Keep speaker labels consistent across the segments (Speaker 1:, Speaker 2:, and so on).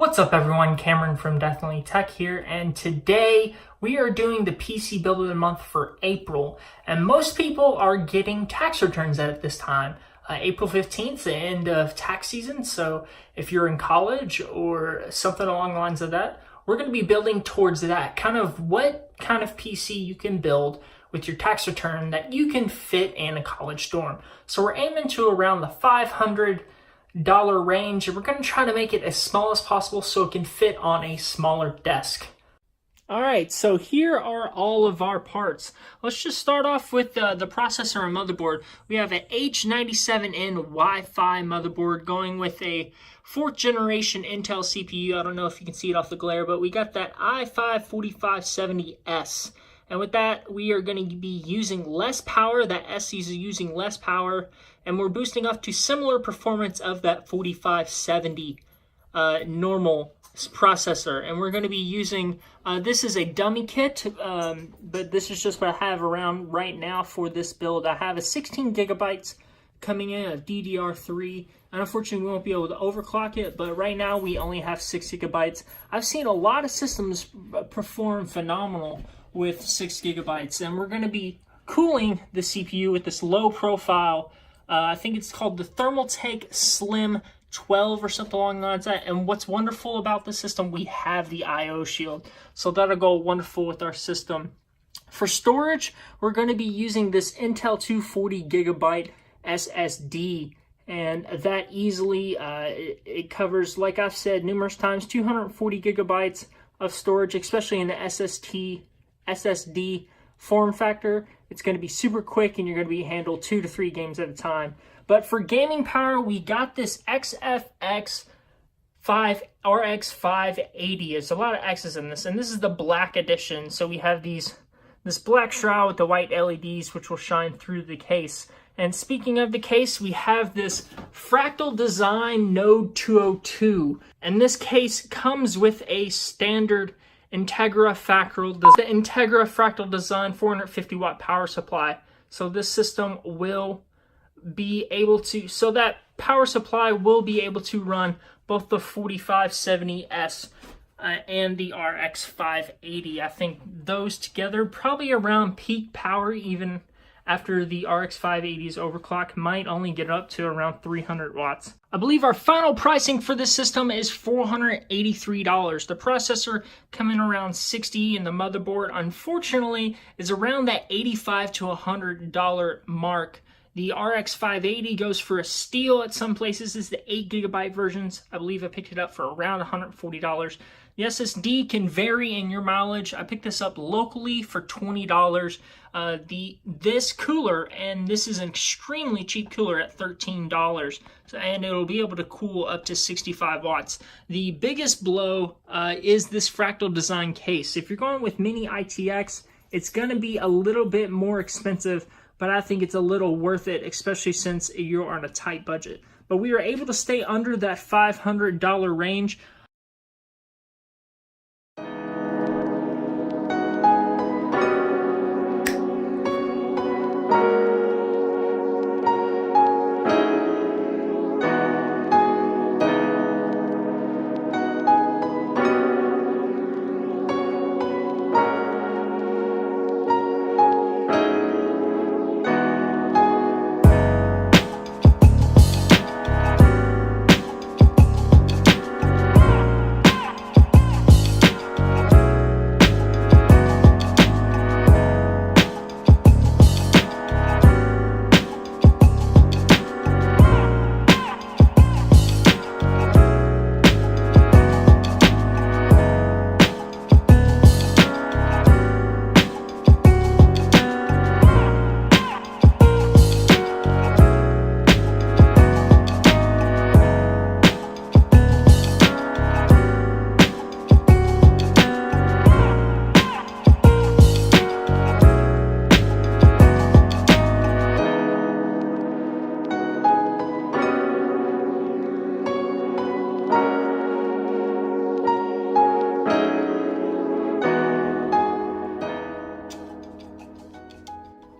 Speaker 1: What's up everyone, Cameron from Definitely Tech here, and today we are doing the PC Build of the Month for April, and most people are getting tax returns at this time. April 15th, the end of tax season, so if you're in college or something along the lines of that, we're going to be building towards that, what kind of PC you can build with your tax return that you can fit in a college dorm. So we're aiming to around the $500 range, and we're going to try to make it as small as possible so it can fit on a smaller desk. Alright, so here are all of our parts. Let's just start off with the processor and motherboard. We have an H97N Wi-Fi motherboard going with a 4th generation Intel CPU. I don't know if you can see it off the glare, but we got that i5-4570S. And with that, we are going to be using less power. That S is using less power, and we're boosting up to similar performance of that 4570 normal processor. And we're going to be using, this is a dummy kit, but this is just what I have around right now for this build. I have a 16 gigabytes coming in of DDR3, and unfortunately we won't be able to overclock it, but right now we only have 6 gigabytes. I've seen a lot of systems perform phenomenal with 6 gigabytes, and we're going to be cooling the CPU with this low profile, I think it's called the Thermaltake Slim 12 or something along the lines of that. And what's wonderful about the system, we have the IO shield, so that'll go wonderful with our system. For storage, we're going to be using this Intel 240 gigabyte SSD, and that easily it covers, like I've said numerous times, 240 gigabytes of storage, especially in the SSD form factor. It's going to be super quick, and you're going to be handled 2 to 3 games at a time. But for gaming power, we got this XFX RX 580. There's a lot of X's in this, and this is the black edition. So we have this black shroud with the white LEDs, which will shine through the case. And speaking of the case, we have this Fractal Design Node 202, and this case comes with a standard Integra Fractal Design 450 watt power supply. So this system will be able to, so that power supply will be able to run both the 4570S and the RX 580. I think those together, probably around peak power, even after the RX 580's overclock, might only get up to around 300 watts. I believe our final pricing for this system is $483. The processor coming around $60, and the motherboard, unfortunately, is around that $85 to $100 mark. The RX 580 goes for a steal at some places. Is the 8 gigabyte versions. I believe I picked it up for around $140. The SSD can vary in your mileage. I picked this up locally for $20. This cooler, and this is an extremely cheap cooler at $13, and it'll be able to cool up to 65 watts. The biggest blow is this Fractal Design case. If you're going with Mini ITX, it's going to be a little bit more expensive, but I think it's a little worth it, especially since you're on a tight budget. But we were able to stay under that $500 range.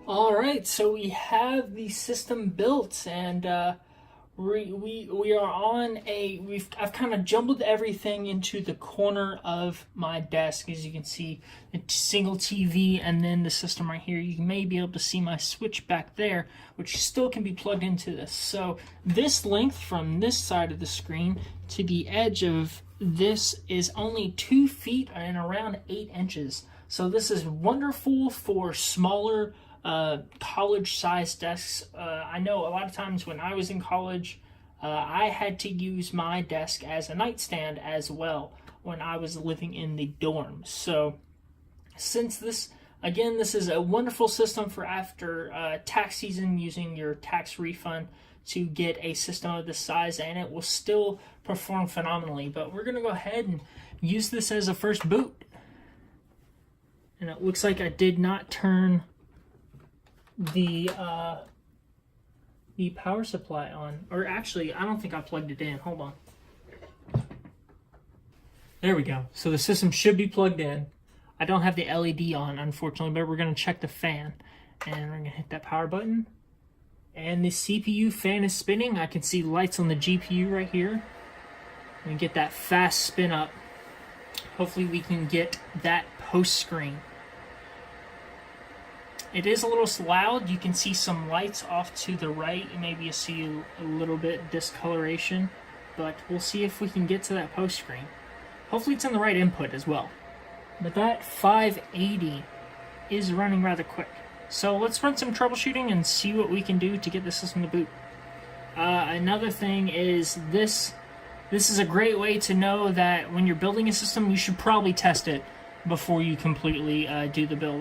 Speaker 1: Alright, so we have the system built, and we are on I've kind of jumbled everything into the corner of my desk. As you can see, a single TV and then the system right here. You may be able to see my switch back there, which still can be plugged into this. So this length from this side of the screen to the edge of this is only 2 feet and around 8 inches. So this is wonderful for smaller college-sized desks. I know a lot of times when I was in college, I had to use my desk as a nightstand as well when I was living in the dorms. So since this is a wonderful system for after tax season, using your tax refund to get a system of this size, and it will still perform phenomenally. But we're going to go ahead and use this as a first boot. And it looks like I did not turn the power supply on, or actually I don't think I plugged it in. Hold on. There we go. So the system should be plugged in. I don't have the LED on, unfortunately, but we're going to check the fan, and we're going to hit that power button, and the CPU fan is spinning. I can see lights on the GPU right here, and get that fast spin up. Hopefully we can get that post screen. It is a little loud. You can see some lights off to the right. Maybe you see a little bit discoloration, but we'll see if we can get to that post screen. Hopefully it's in the right input as well. But that 580 is running rather quick. So let's run some troubleshooting and see what we can do to get the system to boot. Another thing is this is a great way to know that when you're building a system, you should probably test it before you completely do the build.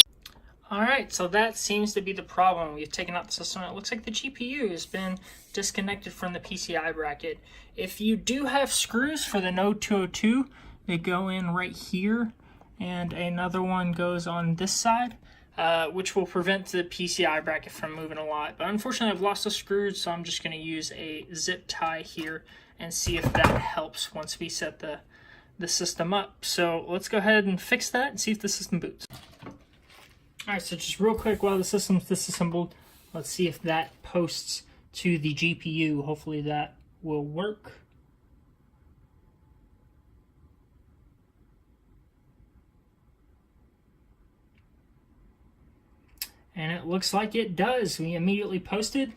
Speaker 1: Alright, so that seems to be the problem. We've taken out the system. It looks like the GPU has been disconnected from the PCI bracket. If you do have screws for the Node 202, they go in right here, and another one goes on this side, which will prevent the PCI bracket from moving a lot. But unfortunately, I've lost the screws, so I'm just going to use a zip tie here and see if that helps once we set the system up. So let's go ahead and fix that and see if the system boots. Alright, so just real quick, while the system's disassembled, let's see if that posts to the GPU. Hopefully that will work. And it looks like it does. We immediately posted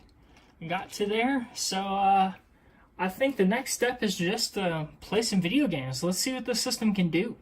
Speaker 1: and got to there. So I think the next step is just to play some video games. Let's see what the system can do.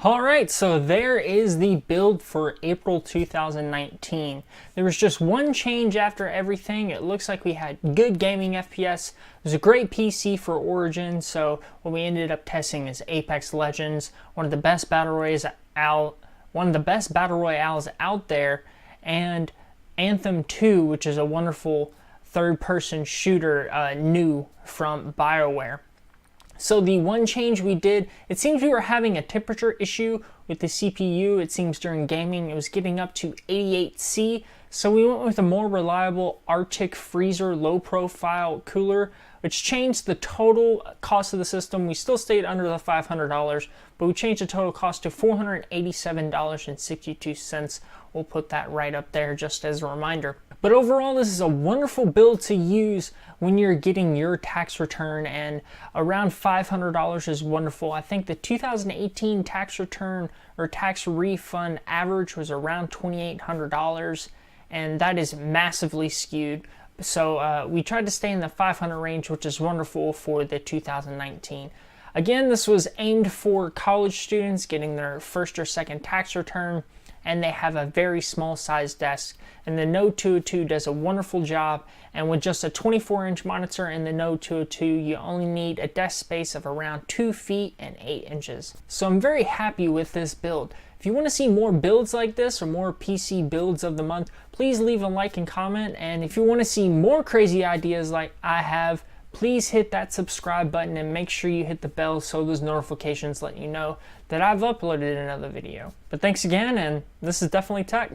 Speaker 1: Alright, so there is the build for April 2019. There was just one change after everything. It looks like we had good gaming FPS. It was a great PC for Origin, so what we ended up testing is Apex Legends, one of the best battle royales out there, and Anthem 2, which is a wonderful third-person shooter new from BioWare. So the one change we did, it seems we were having a temperature issue with the CPU. It seems during gaming it was getting up to 88°C. So we went with a more reliable Arctic Freezer low profile cooler, which changed the total cost of the system. We still stayed under the $500, but we changed the total cost to $487.62. We'll put that right up there just as a reminder. But overall, this is a wonderful build to use when you're getting your tax return, and around $500 is wonderful. I think the 2018 tax return or tax refund average was around $2,800, and that is massively skewed. So we tried to stay in the 500 range, which is wonderful for the 2019. Again, this was aimed for college students getting their first or second tax return, and they have a very small size desk, and the Node 202 does a wonderful job. And with just a 24-inch monitor in the Node 202, you only need a desk space of around 2 feet and 8 inches. So I'm very happy with this build. If you want to see more builds like this or more PC builds of the month, please leave a like and comment. And if you want to see more crazy ideas like I have, please hit that subscribe button and make sure you hit the bell so those notifications let you know that I've uploaded another video. But thanks again, and this is Definitely Tech.